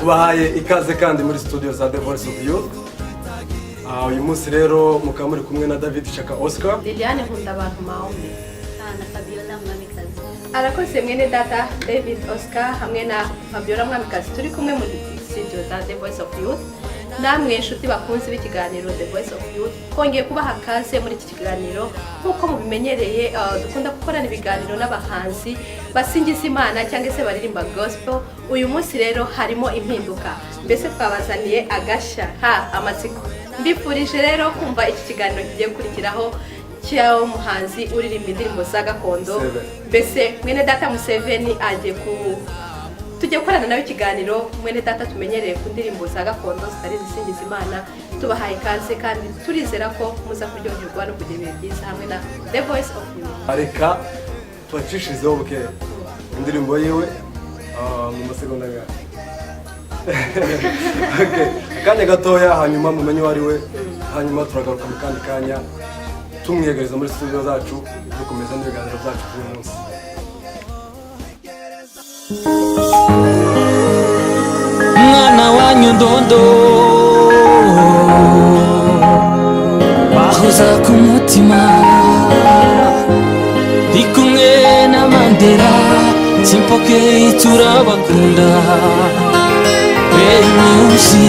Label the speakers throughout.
Speaker 1: tubahaye ikaze kandi muri studio za The Voice of Youth. Uyu munsi rero mukaba muri kumwe na David Shaka Oscar,
Speaker 2: Liliane nkunda abantu maombi
Speaker 3: na Fabiola Mwamikazi.
Speaker 2: Arakoze mwene data David Oscar hamwe na Fabiola Mwamikazi turi kumwe mu studio za The Voice of Youth. Namwe inshuti bakunze b'ikiganiro The Voice of Youth, kongeye kubaha kaze muri iki kiganiro nkuko mubimenyereye. Dukunda gukorana ibiganiro n'abahanzi basingiza Imana cyangwa se baririmba gospel. Uyu munsi rero harimo impinduka, mbese twabazaniye agashya amatsiko. Mbifurije rero kumva iki kiganiro kigiye gukurikiraho cy'umuhanzi uririmba indirimbo za gakondo. Mbese mwene data Museven agiye tujye gukorana nawe ikiganiro. Mwene data tumenyereye ku ndirimbo za gakondo zitari zisingiza Imana. Tubahaye kaze kandi turizera ko muza kuryoherwa no kugira ibihe byiza hamwe na The Voice of Youth.
Speaker 1: Areka twacishizeho buke indirimbo yiwe mu masegonda gato. Okay, kanya gatoya hanyuma mumenye wari we, hanyuma turagaruka mu kandi kanya tumwiyegereza muri studio zacu dukomeza n'ibiganiro byacu kuri uyu munsi.
Speaker 4: Mwana wanyu Ndondo bahoza ku mutima, ndi kumwe na Mandela simpoke turabakunda benyusi.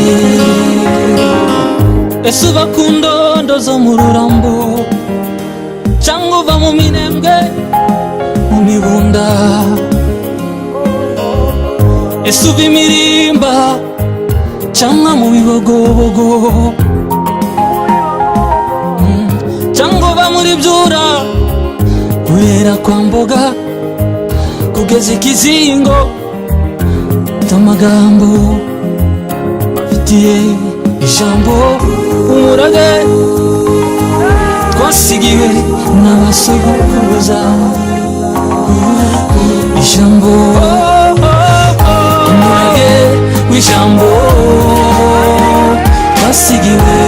Speaker 4: Ese bakunda Ndondo zo mu rurambo cyangwa uva mu minembwe mu mibunda? Ese uva imirimba cyangwa mu bibogobogo cyangwa uva muri byura guhera kwa mboga kugeza ikizingo? Amagambo afitiye ijambo umurage twasigiwe n'abasogokuruza, ijambo umurage w'ijambo twasigiwe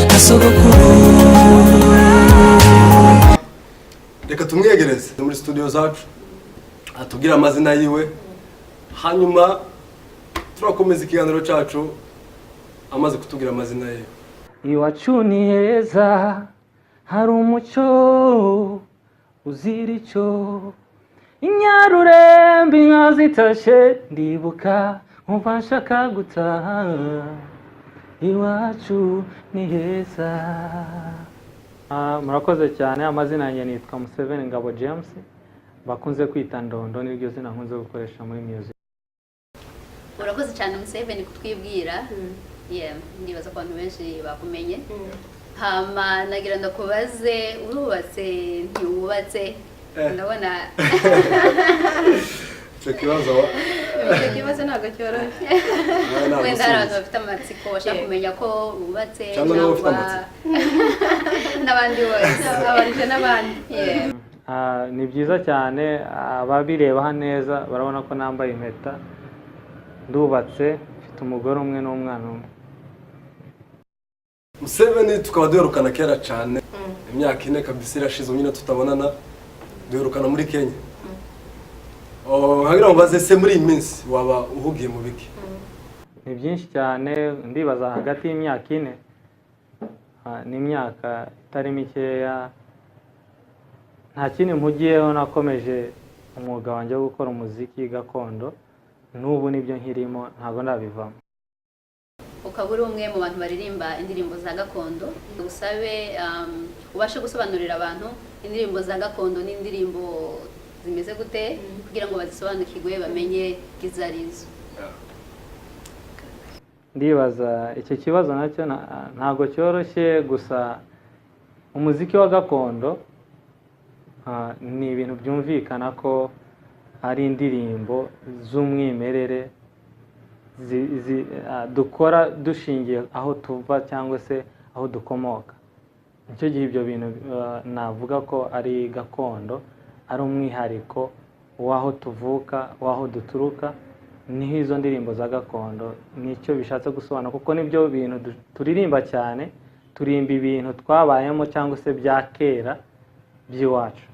Speaker 4: na sogokuru.
Speaker 1: Reka tumwiyegereze muri studio zacu atubwira amazina yiwe, hanyuma turakomeza ikiganiro cyacu amaze kutubwira amazina ye.
Speaker 4: Iwacu ni heza hari umucyo uzira icyo, inyarurembe inka zitashe ndibuka nkumva nshaka gutaha. Iwacu ni heza. Murakoze cyane. Amazina yanjye nitwa Museven Ngabo James, bakunze kwita Ndondo, niryo zina nkunze gukoresha muri music.
Speaker 3: Urakoze cyane Museven kutwibwira. Ndibaza ko abantu benshi bakumenye. Hama nagira ndakubaze, urubatse ntiwubatse? Ndabona
Speaker 1: icyo kibazo
Speaker 2: ntabwo cyoroshye.
Speaker 3: wenda hari abantu bafite amatsiko bashaka kumenya ko wubatse
Speaker 1: cyangwa
Speaker 3: n'abandi bose
Speaker 2: abarije n'abandi.
Speaker 4: Ni byiza cyane, ababireba neza barabona ko nambaye impeta. Ndubatse, mfite umugore umwe n'umwana umwe.
Speaker 1: Museven tukaba duherukana kera cyane, imyaka 4 kabisa irashize nyine tutabonana. Duherukana muri Kenya. Nkagira ngo baze se muri iyi minsi waba uhugiye mu biki?
Speaker 4: Ni byinshi cyane, ndibaza hagati y'imyaka 4 n'imyaka itari mikeya. Nta kintu mpugiyeho, nakomeje umwuga wanjye wo gukora umuziki gakondo. N'ubu nibyo nkirimo, ntago ndabivamo.
Speaker 3: Ukaba uri umwe mu bantu baririmba indirimbo za gakondo. Usabe ubashe gusobanurira abantu indirimbo za gakondo n'indirimbo zimeze gute kugira ngo bazisobanukirwe bamenye izo arizo.
Speaker 4: Ndibaza icyo kibazo nacyo ntago cyoroshye, gusa umuziki wa gakondo ni ibintu byumvikana ko ari indirimbo z'umwimerere dukora dushingiye aho tuva cyangwa se aho dukomoka. Nicyo gihe ibyo bintu navuga ko ari gakondo, ari umwihariko w'aho tuvuka, w'aho duturuka. Niho izo ndirimbo za gakondo nicyo bishatse gusobanura, kuko nibyo bintu turirimba cyane. Turimba ibintu twabayemo cyangwa se bya kera by'iwacu.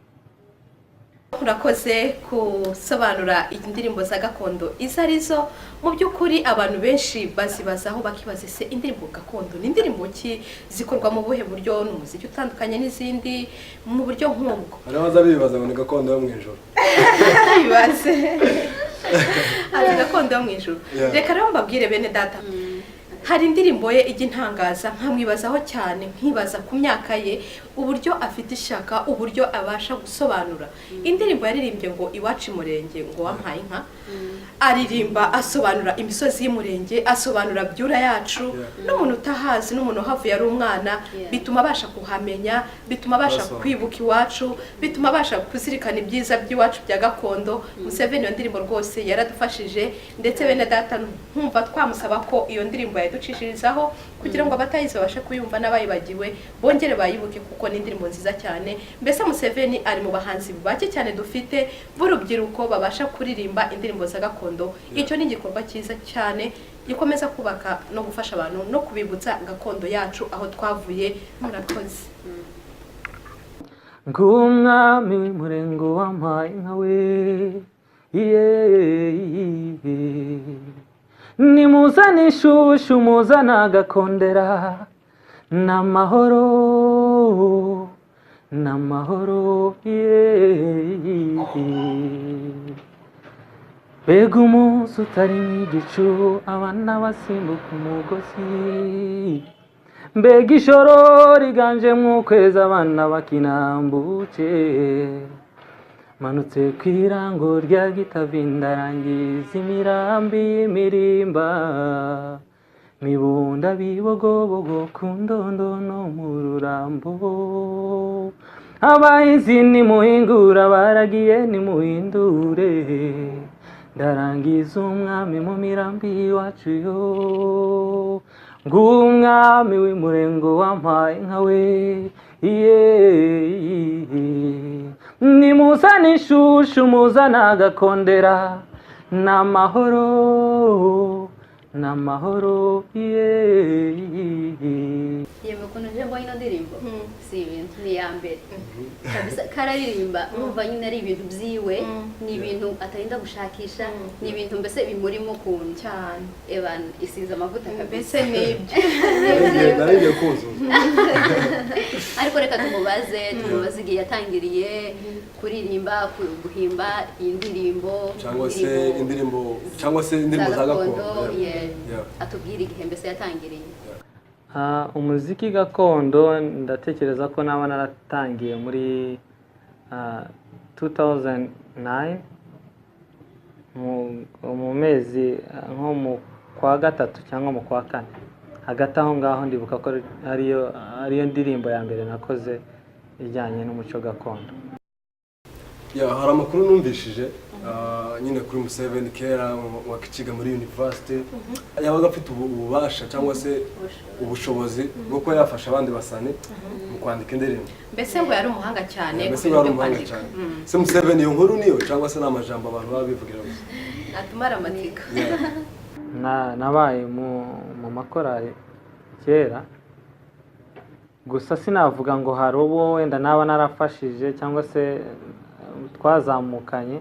Speaker 2: Murakoze kusobanura indirimbo za gakondo izo arizo. Mu by'ukuri abantu benshi bazibazaho bakibaza se indirimbo gakondo ni indirimbo ki zikorwa mu buhe buryo, n'umuziki utandukanye n'izindi mu buryo nk'ubwo.
Speaker 1: Hari abaza bibaza ngo ni gakondo yo mu ijoro.
Speaker 2: Bibaze ati gakondo yo mu ijoro. Reka rero mbabwire bene data, hari indirimbo ye ijya intangaza nkamwibazaho cyane, nkibaza ku myaka ye, uburyo afite ishaka, uburyo abasha gusobanura. Indirimbo yaririmbye ngo iwacu Murenge ngo wampaye inka, aririmba asobanura imisozi y'Umurenge, asobanura byura yacu, n'umuntu utahazi n'umuntu havuye ari umwana, bituma abasha kuhamenya, bituma abasha kwibuka iwacu, bituma abasha kuzirikana ibyiza by'iwacu bya gakondo. Museven iyo ndirimbo rwose yaradufashije, ndetse bene data nkumva twamusaba ko iyo ndirimbo yaducishirizaho kugira ngo abatayizi babashe kuyumva n'abayibagiwe bongere bayibuke, kuko ni indirimbo nziza cyane. Mbese Museven ari mu bahanzi bake cyane dufite b'urubyiruko babasha kuririmba indirimbo za gakondo. Icyo ni igikorwa cyiza cyane gikomeza kubaka no gufasha abantu no kubibutsa gakondo yacu aho twavuye. Murakoze.
Speaker 4: Ngumwami w'Umurengo wampaye inka we, nimuzane ishushu muzana agakondera, n'amahoro n'amahoro, mbega umunsi utarimo igicu, abana basimbuka umugozi, mbega ijoro riganjemo ukwezi, abana bakinambuke, manutse ku irango rya Gitavinda, arangiza imirambi y'imirimba, mibunda bibogobogo ku Ndondo no mu Rurambo, abahinzi nimuhingura, baragiye nimuhindure, ndarangiza umwami mu mirambi iwacu yo, ng'umwami w'Umurengo wampaye inka we, nimuzane ishushu muzana agakondera, n'amahoro n'amahoro,
Speaker 3: Yemwe ukuntu nje mbonye ino ndirimbo si ibintu ni ya mbere kabisa, kararirimba urumva nyine ari ibintu byiwe, ni ibintu atarinda gushakisha, ni ibintu mbese bimurimo ukuntu
Speaker 2: cyane.
Speaker 3: ebana isize amavuta
Speaker 2: Mbese
Speaker 3: kabisa.
Speaker 2: nibyo
Speaker 1: Nariye kuzuza.
Speaker 3: Ariko reka tumubaze igihe yatangiriye kuririmba, guhimba iyi ndirimbo
Speaker 1: Cyangwa se indirimbo za gakondo.
Speaker 3: Atubwire igihe mbese yatangiriye.
Speaker 4: Umuziki gakondo ndatekereza ko naba naratangiye muri 2009 mu mezi nko mu kwa gatatu cyangwa mu kwa kane, hagati aho ngaho ndibuka ko ariyo ndirimbo ya mbere nakoze ijyanye n'umuco gakondo.
Speaker 1: Hari amakuru numvishije nyine kuri Museven kera wakiga muri university, yabaga afite ububasha cyangwa se ubushobozi bwo kuba yafasha abandi basane mu kwandika indirimbo.
Speaker 2: Mbese ngo yari umuhanga cyane.
Speaker 1: Mbese ngo yari umuhanga cyane. Se Museven iyo nkuru niyo cyangwa se n'amajambo abantu baba bivugira gusa?
Speaker 2: Atumara amatika.
Speaker 4: Nabaye mu makorali kera, gusa sinavuga ngo hari uwo wenda naba narafashije cyangwa se twazamukanye,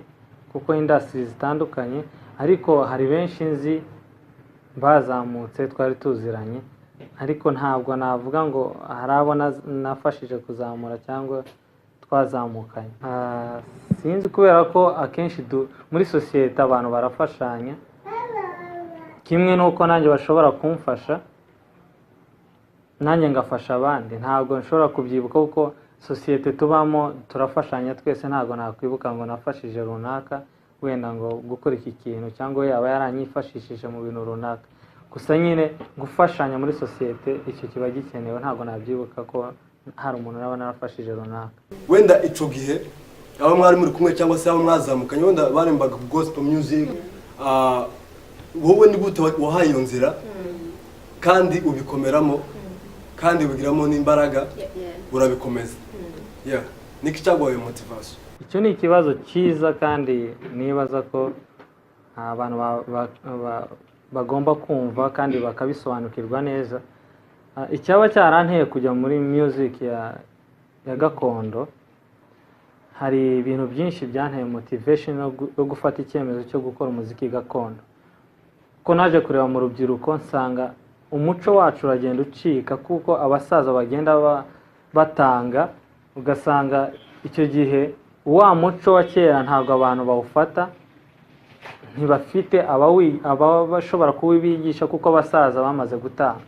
Speaker 4: kuko industries zitandukanye, ariko hari benshi nzi bazamutse twari tuziranye, ariko ntabwo navuga ngo hari abo nafashije kuzamura cyangwa twazamukanye. Sinzi, kubera ko akenshi muri sosiyete abantu barafashanya, kimwe nuko nanjye bashobora kumfasha nanjye ngafasha abandi. Ntabwo nshobora kubyibuka kuko sosiyete tubamo turafashanya twese, ntabwo nakwibuka ngo nafashije runaka wenda ngo gukora iki kintu cyangwa yaba yaranyifashishije mu bintu runaka. Gusa nyine gufashanya muri sosiyete icyo kiba gikenewe, ntabwo nabyibuka ko hari umuntu naba narafashije runaka.
Speaker 1: Wenda ico gihe abo mwari muri kumwe cyangwa se abo mwazamukanye wenda barembaga gospel music, wowe ni gute wahaye iyo nzira kandi ubikomeramo kandi ubigiramo n'imbaraga urabikomeza? Niki cyagoye motivation?
Speaker 4: Icyo ni ikibazo cyiza kandi nibaza ko abantu bagomba kumva kandi bakabisobanukirwa neza. Icyaba cyaranteye kujya muri music ya gakondo, hari ibintu byinshi byanteye motivation yo gufata icyemezo cyo gukora umuziki gakondo. Ko naje kureba mu rubyiruko nsanga umuco wacu uragenda ucika kuko abasaza bagenda batanga, ugasanga icyo gihe wa muco wa kera ntabwo abantu bawufata, ntibafite abashobora kubigisha kuko abasaza bamaze gutanga.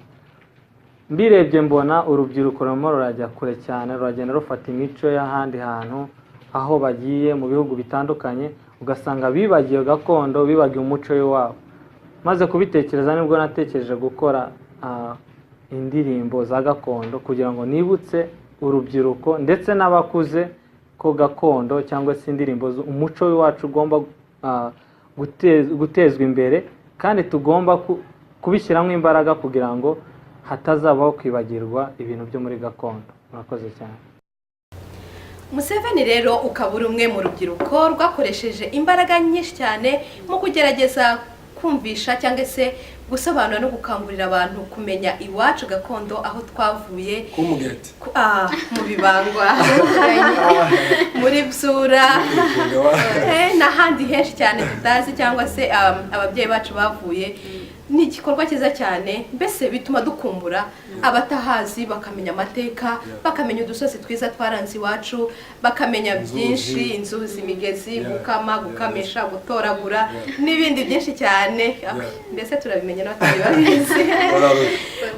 Speaker 4: Mbirebye mbona urubyiruko rurimo rurajya kure cyane, ruragenda rufata imico y'ahandi hantu aho bagiye mu bihugu bitandukanye, ugasanga bibagiye gakondo, bibagiye umuco wabo. Maze kubitekereza nibwo natekereje gukora indirimbo za gakondo kugira ngo nibutse urubyiruko ndetse n'abakuze ko gakondo cyangwa se indirimbo umuco wacu ugomba gutezwa imbere, kandi tugomba kubishyiramo imbaraga kugira ngo hatazabaho kwibagirwa ibintu byo muri gakondo. Murakoze cyane.
Speaker 2: Museven rero ukaba uri umwe mu rubyiruko rwakoresheje imbaraga nyinshi cyane mu kugerageza kumvisha cyangwa se gusobanura no gukangurira abantu kumenya iwacu gakondo, aho twavuye mu bibangwa muri Bsura n'ahandi henshi cyane tutazi cyangwa se ababyeyi bacu bavuye. Ni igikorwa cyiza cyane, mbese bituma dukumbura abatahazi bakamenya amateka, bakamenya udusozi twiza twaranze iwacu, bakamenya byinshi, inzuzi, imigezi, gukama, gukamisha, gutoragura n'ibindi byinshi cyane, mbese turabimenya n'abatari babizi.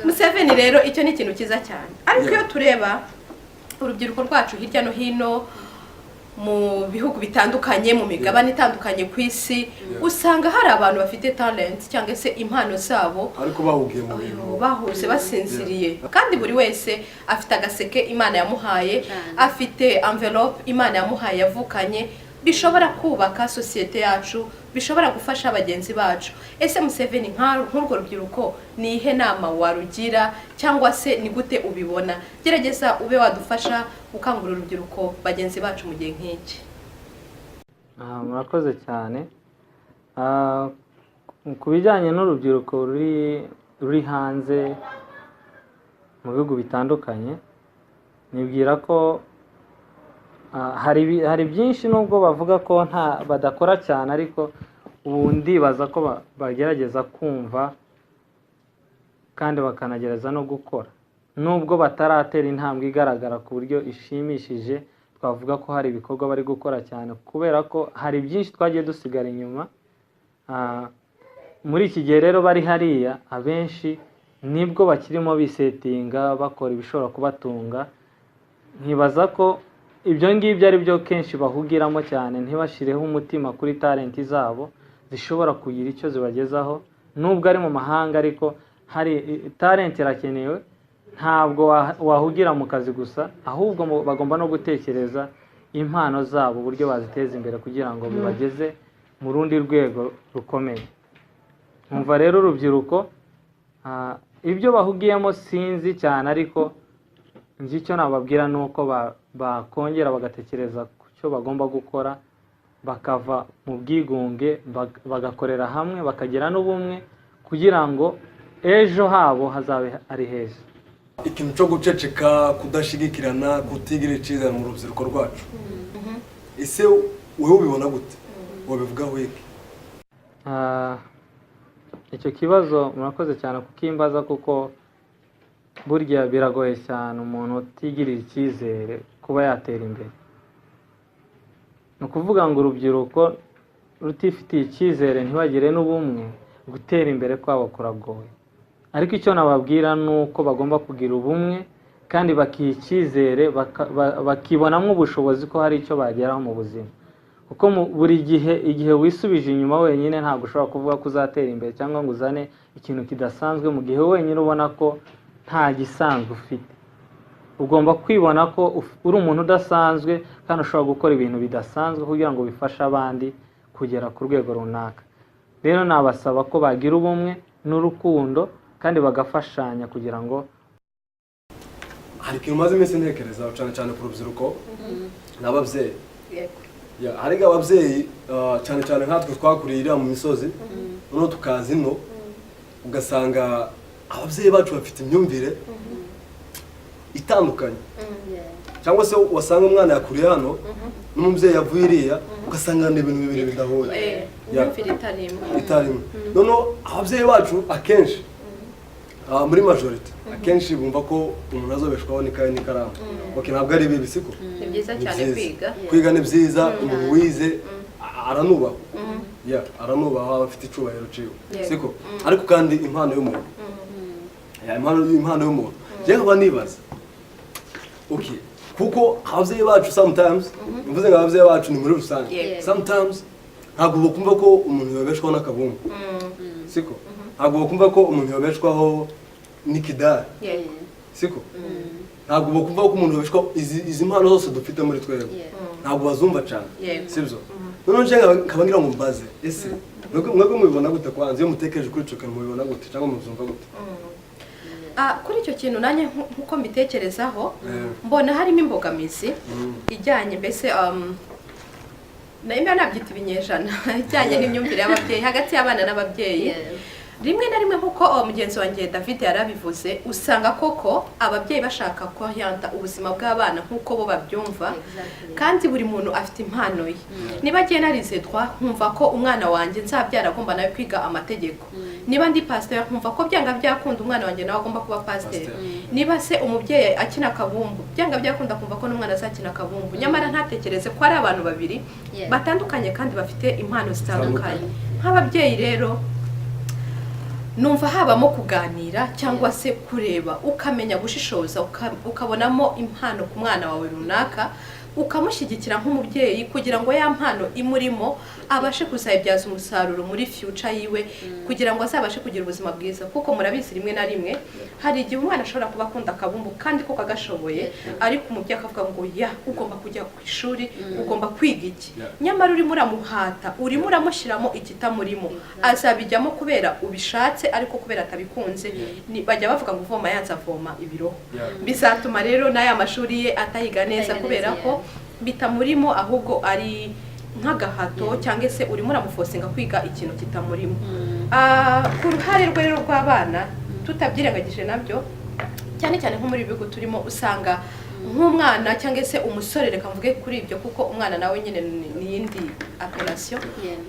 Speaker 2: Museven rero icyo ni ikintu cyiza cyane, ariko iyo tureba urubyiruko rwacu hirya no hino mu bihugu bitandukanye, mu migabane itandukanye ku isi, usanga hari abantu bafite talent cyangwa se impano zabo
Speaker 1: ariko bahugiye mu bintu
Speaker 2: bahuze basinziriye, kandi buri wese afite agaseke Imana yamuhaye, afite envelope Imana yamuhaye yavukanye, bishobora kubaka societe yacu, bishobora gufasha abagenzi bacu. Ese Museven nk'urwo rubyiruko ni ihe nama warugira cyangwa se ni gute ubibona? Gerageza ube wadufasha gukangurira urubyiruko bagenzi bacu mu gihe nk'iki.
Speaker 4: Murakoze cyane. Ku bijyanye n'urubyiruko ruri hanze mu bihugu bitandukanye, nibwira ko hari byinshi nubwo bavuga ko badakora cyane, ariko ubu ndibaza ko bagerageza kumva kandi bakanagereza no gukora, nubwo bataratera intambwe igaragara ku buryo ishimishije. Twavuga ko hari ibikorwa bari gukora cyane, kubera ko hari byinshi twagiye dusigara inyuma. Muri iki gihe rero bari hariya, abenshi nibwo bakirimo bisetinga, bakora ibishobora kubatunga. Nkibaza ko ibyo ngibyo ari byo kenshi bahugiramo cyane, ntibashireho umutima kuri talenti zabo zishobora kugira icyo zibagezaho. Nubwo ari mu mahanga, ariko hari talenti irakenewe. Ntabwo wahugira mu kazi gusa, ahubwo bagomba no gutekereza impano zabo, uburyo baziteza imbere kugira ngo bibageze mu rundi rwego rukomeye. Nkumva rero urubyiruko ibyo bahugiyemo sinzi cyane, ariko icyo nababwira ni uko bakongera bagatekereza ku cyo bagomba gukora, bakava mu bwigunge, bagakorera hamwe, bakagira n'ubumwe kugira ngo ejo habo hazabe ari heza.
Speaker 1: Ikintu cyo guceceka, kudashigikirana, kutigira icyizere mu rubyiruko rwacu, ese wowe ubibona gute? Wabivugaho iki?
Speaker 4: Icyo kibazo murakoze cyane kukimbaza, kuko burya biragoye cyane umuntu utigirira icyizere kuba yatera imbere. Ni ukuvuga ngo urubyiruko rutifitiye icyizere ntibagire n'ubumwe, gutera imbere kwabo kuragoye. Ariko icyo nababwira ni uko bagomba kugira ubumwe kandi bakiha icyizere, bakibonamo ubushobozi ko hari icyo bageraho mu buzima. Kuko buri gihe igihe wisubije inyuma wenyine, ntabwo ushobora kuvuga ko uzatera imbere cyangwa ngo uzane ikintu kidasanzwe mu gihe wenyine ubona ko nta gisanzwe ufite. Ugomba kwibona ko uri umuntu udasanzwe kandi ushobora gukora ibintu bidasanzwe kugira ngo bifashe abandi kugera ku rwego runaka. Rero nabasaba ko bagira ubumwe n'urukundo kandi bagafashanya kugira ngo.
Speaker 1: Hari ikintu maze iminsi ntekereza cyane cyane ku rubyiruko n'ababyeyi. Hari ababyeyi cyane cyane nkatwe twakuriye iriya mu misozi, noneho tukaza ino, ugasanga ababyeyi bacu bafite imyumvire itandukanye cyangwa se wasanga umwana yakuriye hano n'umubyeyi yavuye iriya ugasanga ni ibintu bibiri bidahuye
Speaker 2: imyumvire
Speaker 1: itarimo noneho ababyeyi bacu akenshi muri majority akenshi bumva ko umuntu azobeshwaho n'ikaye n'ikaramu ntabwo ari bibi siko
Speaker 2: ni byiza cyane
Speaker 1: kwiga ni byiza umuntu wize aranubaho aranubaho aba afite icubahiro ciwe siko ariko kandi impano y'umuntu impano y'umuntu je nkaba nibaza kuko ababyeyi bacu sometimes mvuze ngo ababyeyi bacu ni muri rusange sometimes ntabwo bakumva ko umuntu yobeshwaho n'akabumbu siko ntabwo bakumva ko umuntu yobeshwaho n'ikidari siko ntabwo bakumva ko umuntu yobeshwaho izi mpano zose dufite muri twebwe ntabwo bazumva cyane sibyo noneho nje nkaba ngira ngo mbaze ese mwebwe mubibona gute kwanza iyo mutekereje kuri ico kintu mubibona gute cyangwa muzumva gute
Speaker 2: kuri icyo kintu nanjye nk'uko mbitekerezaho mbona harimo imbogamizi ijyanye mbese nabyita ibinyejana ijyanye n'imyumvire y'ababyeyi hagati y'abana n'ababyeyi rimwe na rimwe nk'uko mugenzi wanjye David yarabivuze usanga koko ababyeyi bashaka kwahanta ubuzima bw'abana nk'uko bo babyumva kandi buri muntu afite impano ye niba agiye narizedwa nkumva ko umwana wanjye nzabyara agomba nawe kwiga amategeko niba ndi pasteur nkumva ko byanga byakunda umwana wanjye nawe agomba kuba pasteur niba se umubyeyi akina kabumbu byanga byakunda kumva ko n'umwana azakina kabumbu nyamara ntatekereze ko ari abantu babiri batandukanye kandi bafite impano zitandukanye nk'ababyeyi rero numva habamo kuganira cyangwa se kureba ukamenya gushishoza ukabonamo impano ku mwana wawe runaka ukamushyigikira nk'umubyeyi kugira ngo ya mpano imurimo abashe kuzayibyaza umusaruro muri future yiwe kugira ngo azabashe kugira ubuzima bwiza kuko murabizi rimwe na rimwe hari igihe umwana ashobora kuba akunda akabumbu kandi koko agashoboye ariko umubyeyi akavuga ngo ugomba kujya ku ishuri ugomba kwiga iki nyamara urimo uramuhata urimo uramushyiramo ikitamurimo azabijyamo kubera ubishatse ariko kubera atabikunze bajya bavuga ngo uvoma yanze avoma ibiroho bizatuma rero n'aya mashuri ye atayiga neza kubera ko bitamurimo ahubwo ari nk'agahato cyangwa se urimo uramufosinga kwiga ikintu kitamurimo ku ruhare rwe rero rw'abana tutabyirengagije nabyo cyane cyane nko muri bigo turimo usanga nk'umwana cyangwa se umusore reka mvuge kuri ibyo kuko umwana nawe nyine ni yindi appellation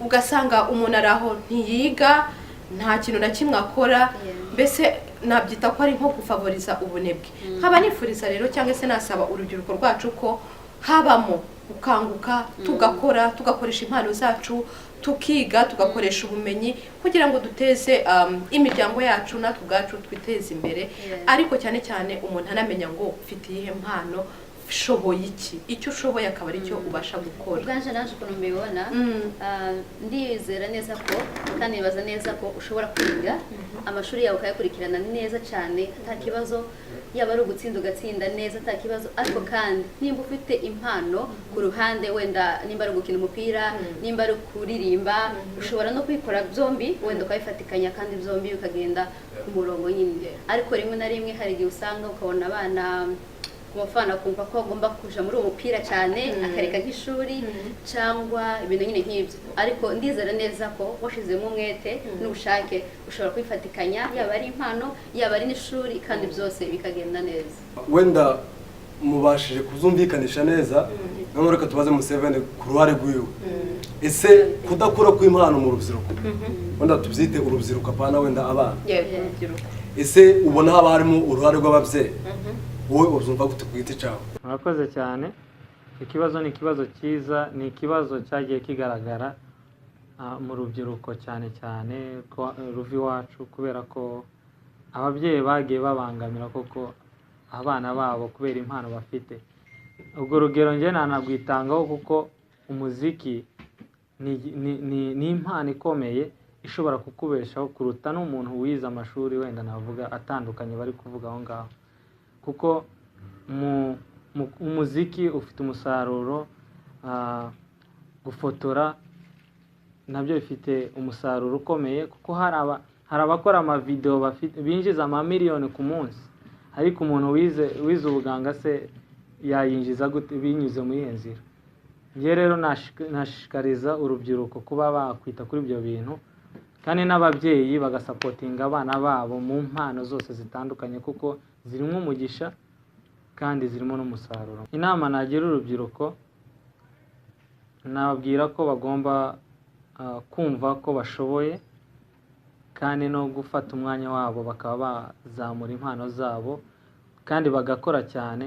Speaker 2: ugasanga umuntu araho ntiyiga nta kintu na kimwe akora mbese nabyita ko ari nko gufavoriza ubunebwe nkaba nifuriza rero cyangwa se nasaba urubyiruko rwacu ko habamo ukanguka tugakora tugakoresha impano zacu tukiga tugakoresha ubumenyi kugira ngo duteze imiryango yacu natwe ubwacu twiteze imbere ariko cyane cyane umuntu anamenya ngo ufite iyihe mpano ushoboye icyo ushoboye akaba ari cyo ubasha gukora
Speaker 3: ubwanje naje ukuntu mbibona ndizera neza ko kandi nibaza neza ko ushobora kwiga amashuri yawe ukayakurikirana neza cyane nta kibazo yaba ari ugutsinda ugatsinda neza nta kibazo ariko kandi nimba ufite impano ku ruhande wenda nimba ari gukina umupira nimba ari kuririmba ushobora no kwikora byombi wenda ukabifatikanya kandi byombi ukagenda ku murongo nyine ariko rimwe na rimwe hari igihe usanga ukabona abana umufana kumva ko agomba kuja muri umupira cyane akareka nk'ishuri cyangwa ibintu nyine nk'ibyo ariko ndizera neza ko washizemo umwete n'ubushake ushobora kwifatikanya yaba ari impano yaba ari n'ishuri kandi byose bikagenda neza
Speaker 1: wenda mubashije kuzumvikanisha neza none reka tubaze Museven ku ruhare rw'iwe ese kudakura kw'impano mu rubyiruko wenda tubyite urubyiruko apana wenda abana ese ubona haba harimo uruhare rw'ababyeyi wowe uzumva gute ku giti cyawe
Speaker 4: murakoze cyane ikibazo ni ikibazo cyiza ni ikibazo cyagiye kigaragara mu rubyiruko cyane cyane ruvi iwacu kubera ko ababyeyi bagiye babangamira koko abana babo kubera impano bafite ubwo rugero njye nanagwitangaho kuko umuziki ni impano ikomeye ishobora kukubeshaho kuruta n'umuntu wize amashuri wenda navuga atandukanye bari kuvuga aho ngaho kuko umuziki ufite umusaruro gufotora nabyo bifite umusaruro ukomeye kuko hari abakora amavideo binjiza amamiliyoni ku munsi ariko umuntu wize ubuganga se yayinjiza gute binyuze muri iyo nzira njye rero nashishikariza urubyiruko kuba bakwita kuri ibyo bintu kandi n'ababyeyi bagasapotinga abana babo mu mpano zose zitandukanye kuko zirimo umugisha kandi zirimo n'umusaruro. Inama nagira urubyiruko, nababwira ko bagomba kumva ko bashoboye kandi no gufata umwanya wabo bakaba bazamura impano zabo kandi bagakora cyane,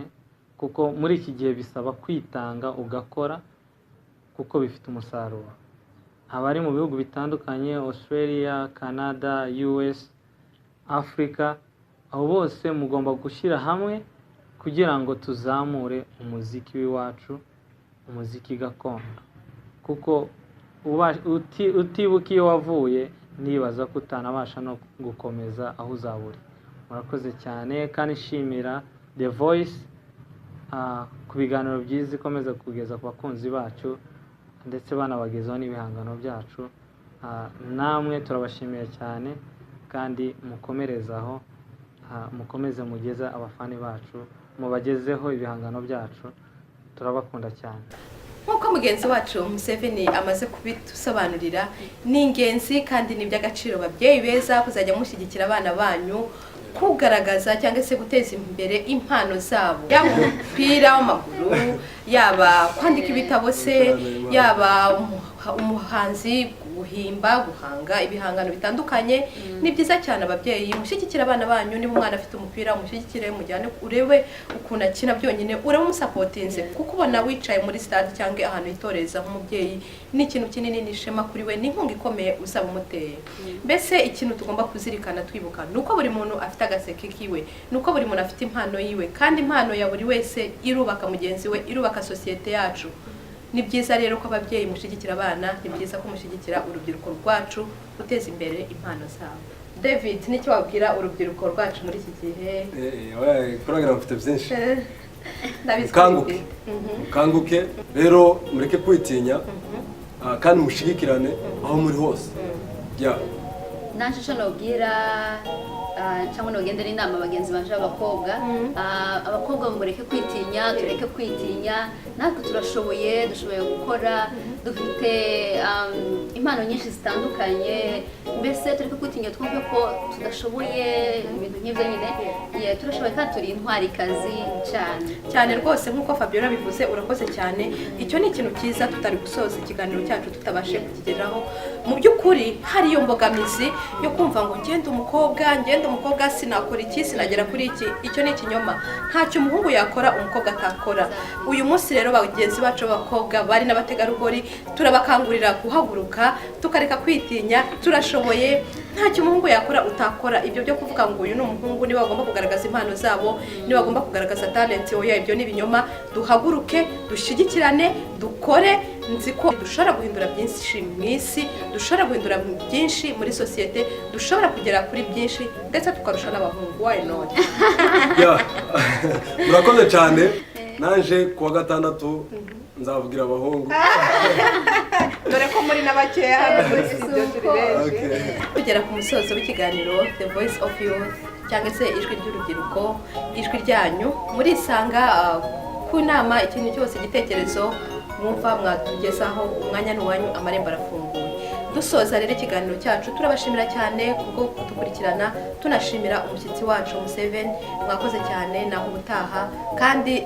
Speaker 4: kuko muri iki gihe bisaba kwitanga ugakora kuko bifite umusaruro. Abari mu bihugu bitandukanye, Australia, Canada, US, Africa, aho bose mugomba gushyira hamwe kugira ngo tuzamure umuziki w'iwacu, umuziki gakondo, kuko utibuka iyo wavuye nibaza ko utanabasha no gukomeza aho uzaburi. Murakoze cyane kandi nshimira The Voice ku biganiro byiza ikomeza kugeza ku bakunzi bacu ndetse banabagezaho n'ibihangano byacu. Namwe turabashimiye cyane kandi mukomerezaho, mukomeze mugeze abafani bacu, mubagezeho ibihangano byacu, turabakunda cyane.
Speaker 2: Nk'uko mugenzi wacu Museveni amaze kubitusobanurira, ni ingenzi kandi ni iby'agaciro babyeyi beza kuzajya mushyigikira abana banyu kugaragaza cyangwa se guteza imbere impano zabo, yaba umupira w'amaguru, yaba kwandika ibitabo se, yaba umuhanzi, guhimba, guhanga ibihangano bitandukanye. Ni byiza cyane ababyeyi mushyigikira abana banyu. Niba umwana afite umupira umushyigikire, mujyane urebe ukuntu akina, byonyine uramusapotinze, kuko ubona wicaye muri stade cyangwa ahantu hitoreza nk'umubyeyi ni ikintu kinini, n'ishema kuri we, ni inkunga ikomeye usaba umuteye. Mbese ikintu tugomba kuzirikana twibuka nuko buri muntu afite agaseke kiwe, nuko buri muntu afite impano yiwe, kandi impano ya buri wese irubaka mugenzi we, irubaka sosiyete yacu. Ni byiza rero ko ababyeyi mushyigikira abana, ni byiza ko mushyigikira urubyiruko rwacu guteza imbere impano zabo. David, nicyo wabwira urubyiruko rwacu muri iki gihe?
Speaker 1: Program mfite byinshi. Kanguke rero, mureke kwitinya kandi mushigikirane aho muri hose.
Speaker 3: Nashusho nobwira cyangwa nogendera inama bagenzi banje abakobwa, abakobwa mureke kwitinya, tureke kwitinya, natwe turashoboye, dushoboye gukora, dufite impano nyinshi zitandukanye. Mbese tureke kwitinya, twumve ko tudashoboye ibintu nk'ibyo nyine, turashoboye kandi turi intwarikazi cyane rwose. Nk'uko Fabiola bivuze, urakoze cyane. Icyo ni ikintu cyiza, tutari gusoza ikiganiro cyacu tutabashe kukigeraho. Mu by'ukuri hari iyo mbogamizi yo kumva ngo ngende umukobwa sinakora iki, sinagera kuri iki. Icyo ni ikinyoma. Ntacyo umuhungu yakora umukobwa atakora. Uyu munsi rero bagenzi bacu b'abakobwa bari n'abategarugori, turabakangurira guhaguruka, tukareka kwitinya. Turashoboye, ntacyo umuhungu yakora utakora. Ibyo byo kuvuga ngo uyu ni umuhungu niba bagomba kugaragaza impano zabo, niba bagomba kugaragaza talent, oya, ibyo ni ibinyoma. Duhaguruke, dushyigikirane, dukore. Nzi ko dushobora guhindura byinshi mu isi, dushobora guhindura byinshi muri sosiyete, dushobora kugera kuri byinshi ndetse tukarusha n'abahungu. Why not?
Speaker 1: Murakoze cyane. Naje kuwa gatandatu nzavugira abahungu.
Speaker 2: Dore ko muri n'abakeya hano muri studio turi benshi. Tugera ku musozo w'ikiganiro The Voice of Youth, cyangwa se ijwi ry'urubyiruko, ijwi ryanyu. Murisanga ku nama, ikintu cyose, igitekerezo mwumva mwatugezaho, umwanya n'uwanyu, amarembo arafunguye. Dusoza rero ikiganiro cyacu, turabashimira cyane kubwo kudukurikirana, tunashimira umushyitsi wacu Museven. Mwakoze cyane, naho ubutaha, kandi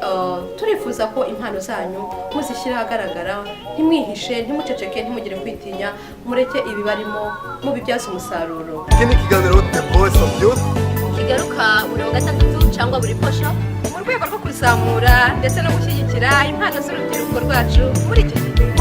Speaker 2: turifuza ko impano zanyu muzishyira ahagaragara, ntimwihishe, ntimuceceke, ntimugire kwitinya, mureke ibibarimo mubibyaza umusaruro.
Speaker 1: Iki ni ikiganiro The Voice of Youth,
Speaker 3: kigaruka buri wa gatandatu cyangwa buri posho,
Speaker 2: mu rwego rwo kuzamura ndetse no gushyigikira impano z'urubyiruko rwacu muri iki gihe.